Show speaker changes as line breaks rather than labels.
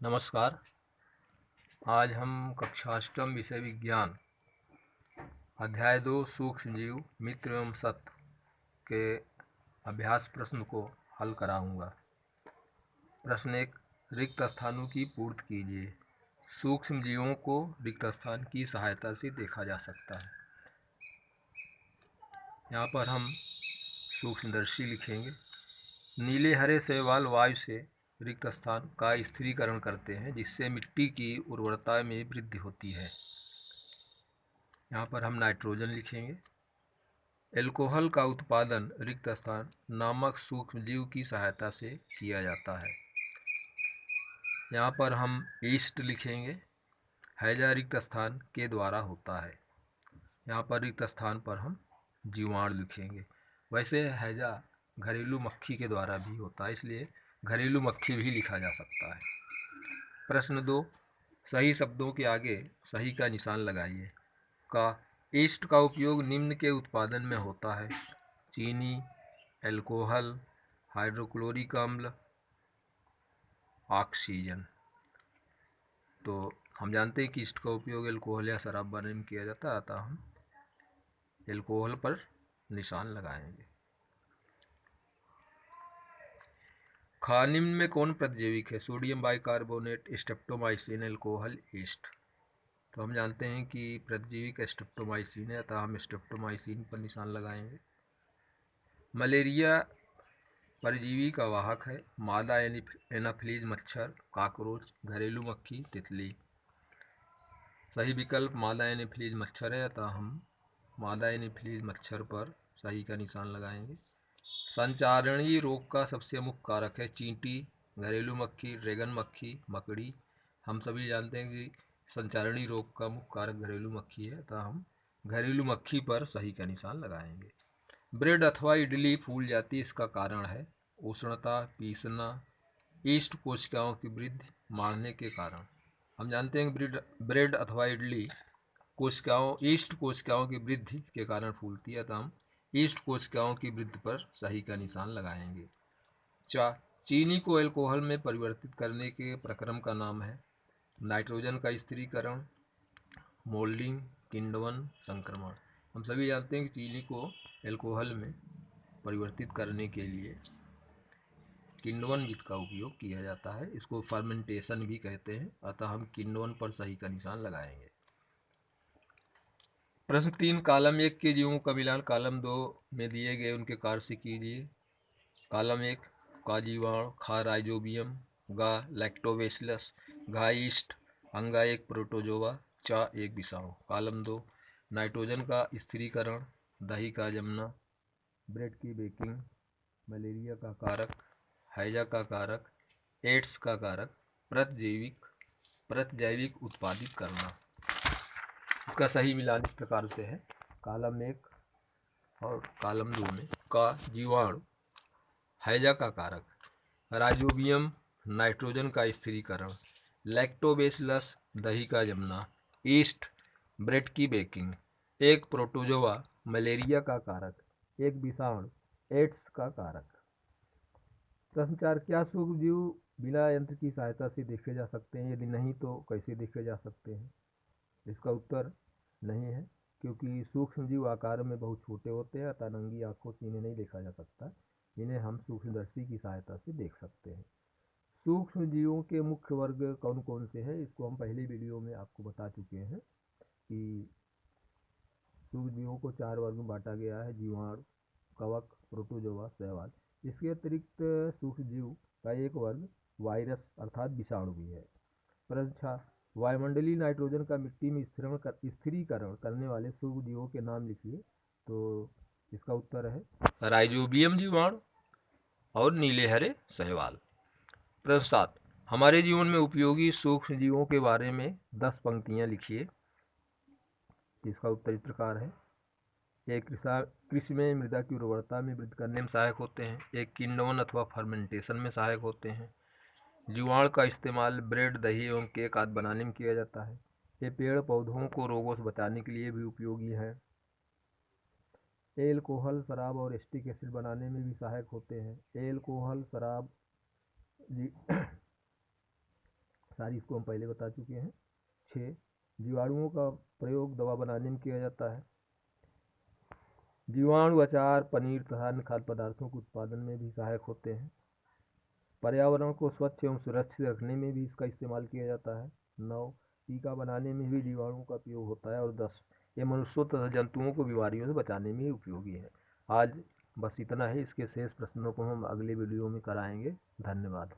नमस्कार। आज हम कक्षा अष्टम विषय विज्ञान अध्याय 2 सूक्ष्म जीव मित्र एवं सत्व के अभ्यास प्रश्न को हल कराऊंगा। प्रश्न 1, रिक्त स्थानों की पूर्ति कीजिए। सूक्ष्म जीवों को रिक्त स्थान की सहायता से देखा जा सकता है। यहाँ पर हम सूक्ष्मदर्शी लिखेंगे। नीले हरे शैवाल वायु से रिक्त स्थान का स्थिरीकरण करते हैं, जिससे मिट्टी की उर्वरता में वृद्धि होती है। यहाँ पर हम नाइट्रोजन लिखेंगे। एल्कोहल का उत्पादन रिक्त स्थान नामक सूक्ष्मजीव की सहायता से किया जाता है। यहाँ पर हम ईस्ट लिखेंगे। हैजा रिक्त स्थान के द्वारा होता है। यहाँ पर रिक्त स्थान पर हम जीवाणु लिखेंगे। वैसे हैजा घरेलू मक्खी के द्वारा भी होता है, इसलिए घरेलू मक्खी भी लिखा जा सकता है। प्रश्न 2, सही शब्दों के आगे सही का निशान लगाइए। का ईस्ट का उपयोग निम्न के उत्पादन में होता है: चीनी, एल्कोहल, हाइड्रोक्लोरिक अम्ल, ऑक्सीजन। तो हम जानते हैं कि ईस्ट का उपयोग एल्कोहल या शराब बनाने में किया जाता है, अतः हम एल्कोहल पर निशान लगाएंगे। निम्न में कौन प्रतिजैविक है? Sodium bicarbonate, streptomycin, alcohol, east. तो हम जानते हैं कि प्रतिजैविक स्ट्रेप्टोमाइसिन है, अतः हम स्ट्रेप्टोमाइसिन पर निशान लगाएंगे। मलेरिया परजीवी का वाहक है: मादा एनाफिलीज मच्छर, कॉकरोच, घरेलू मक्खी, तितली। सही विकल्प मादा एनाफिलीज मच्छर है, अतः हम मादा एनाफिलीज मच्छर पर सही का निशान लगाएंगे। संचारणीय रोग का सबसे मुख्य कारक है: चींटी, घरेलू मक्खी, ड्रैगन मक्खी, मकड़ी। हम सभी जानते हैं कि संचारणीय रोग का मुख्य कारक घरेलू मक्खी है, अतः हम घरेलू मक्खी पर सही का निशान लगाएंगे। ब्रेड अथवा इडली फूल जाती है, इसका कारण है: उष्णता, पीसना, ईस्ट कोशिकाओं की वृद्धि, मारने के कारण। हम जानते हैं कि ब्रेड अथवा इडली ईस्ट कोशिकाओं की वृद्धि के कारण फूलती है, तो हम ईस्ट कोशिकाओं की वृद्धि पर सही का निशान लगाएंगे। चीनी को एल्कोहल में परिवर्तित करने के प्रक्रम का नाम है: नाइट्रोजन का स्थिरीकरण, मोल्डिंग, किण्वन, संक्रमण। हम सभी जानते हैं कि चीनी को एल्कोहल में परिवर्तित करने के लिए किण्वन विधि का उपयोग किया जाता है। इसको फर्मेंटेशन भी कहते हैं, अतः हम किण्वन पर सही का निशान लगाएंगे। प्रश्न 3, कॉलम 1 के जीवों का मिलान कॉलम 2 में दिए गए उनके कार्य से कीजिए। कॉलम 1, का जीवाणु, खा राइजोबियम, गा लैक्टोबैसिलस, घा ईस्ट, अंगा एक प्रोटोजोआ, चा एक विषाणु। कॉलम 2, नाइट्रोजन का स्थिरीकरण, दही का जमना, ब्रेड की बेकिंग, मलेरिया का कारक, हैजा का कारक, एड्स का कारक, प्रतिजैविक उत्पादित करना। इसका सही मिलान इस प्रकार से है: कॉलम 1 और कॉलम 2 में का जीवाणु, हैजा का कारक, राइजोबियम नाइट्रोजन का स्थिरीकरण, लैक्टोबैसिलस दही का जमना, ईस्ट ब्रेड की बेकिंग, एक प्रोटोजोआ मलेरिया का कारक, एक विषाणु एड्स का कारक। प्रश्न 4, क्या सूक्ष्मजीव बिना यंत्र की सहायता से देखे जा सकते हैं? यदि नहीं तो कैसे देखे जा सकते हैं? इसका उत्तर नहीं है, क्योंकि सूक्ष्मजीव आकार में बहुत छोटे होते हैं, अतः नंगी आंखों से इन्हें नहीं देखा जा सकता। इन्हें हम सूक्ष्मदर्शी की सहायता से देख सकते हैं। सूक्ष्म जीवों के मुख्य वर्ग कौन कौन से हैं? इसको हम पहले वीडियो में आपको बता चुके हैं कि सूक्ष्म जीवों को 4 वर्ग में बांटा गया है: जीवाणु, कवक, प्रोटोजोआ, शैवाल। इसके अतिरिक्त सूक्ष्म जीव का एक वर्ग वायरस अर्थात विषाणु भी है। प्रश्न, वायुमंडलीय नाइट्रोजन का मिट्टी में स्थिरीकरण करने वाले सूक्ष्म जीवों के नाम लिखिए। तो इसका उत्तर है राइजोबियम जीवाणु और नीले हरे शैवाल। प्रश्न 7, हमारे जीवन में उपयोगी सूक्ष्म जीवों के बारे में 10 पंक्तियां लिखिए। इसका उत्तर इस प्रकार है: एक कृषि में मृदा की उर्वरता में वृद्धि करने में सहायक होते हैं। एक किण्वन अथवा फर्मेंटेशन में सहायक होते हैं। जीवाणु का इस्तेमाल ब्रेड, दही एवं केक आदि बनाने में किया जाता है। ये पेड़ पौधों को रोगों से बचाने के लिए भी उपयोगी है। एल्कोहल शराब और एस्टिक एसिड बनाने में भी सहायक होते हैं। एल्कोहल शराब सारी इसको हम पहले बता चुके हैं। 6, जीवाणुओं का प्रयोग दवा बनाने में किया जाता है। जीवाणु अचार, पनीर तथा अन्य खाद्य पदार्थों के उत्पादन में भी सहायक होते हैं। पर्यावरण को स्वच्छ एवं सुरक्षित रखने में भी इसका इस्तेमाल किया जाता है। 9, टीका बनाने में भी जीवाणुओं का उपयोग होता है। और 10, ये मनुष्यों तथा जंतुओं को बीमारियों से बचाने में उपयोगी है। आज बस इतना ही। इसके शेष प्रश्नों को हम अगले वीडियो में कराएंगे। धन्यवाद।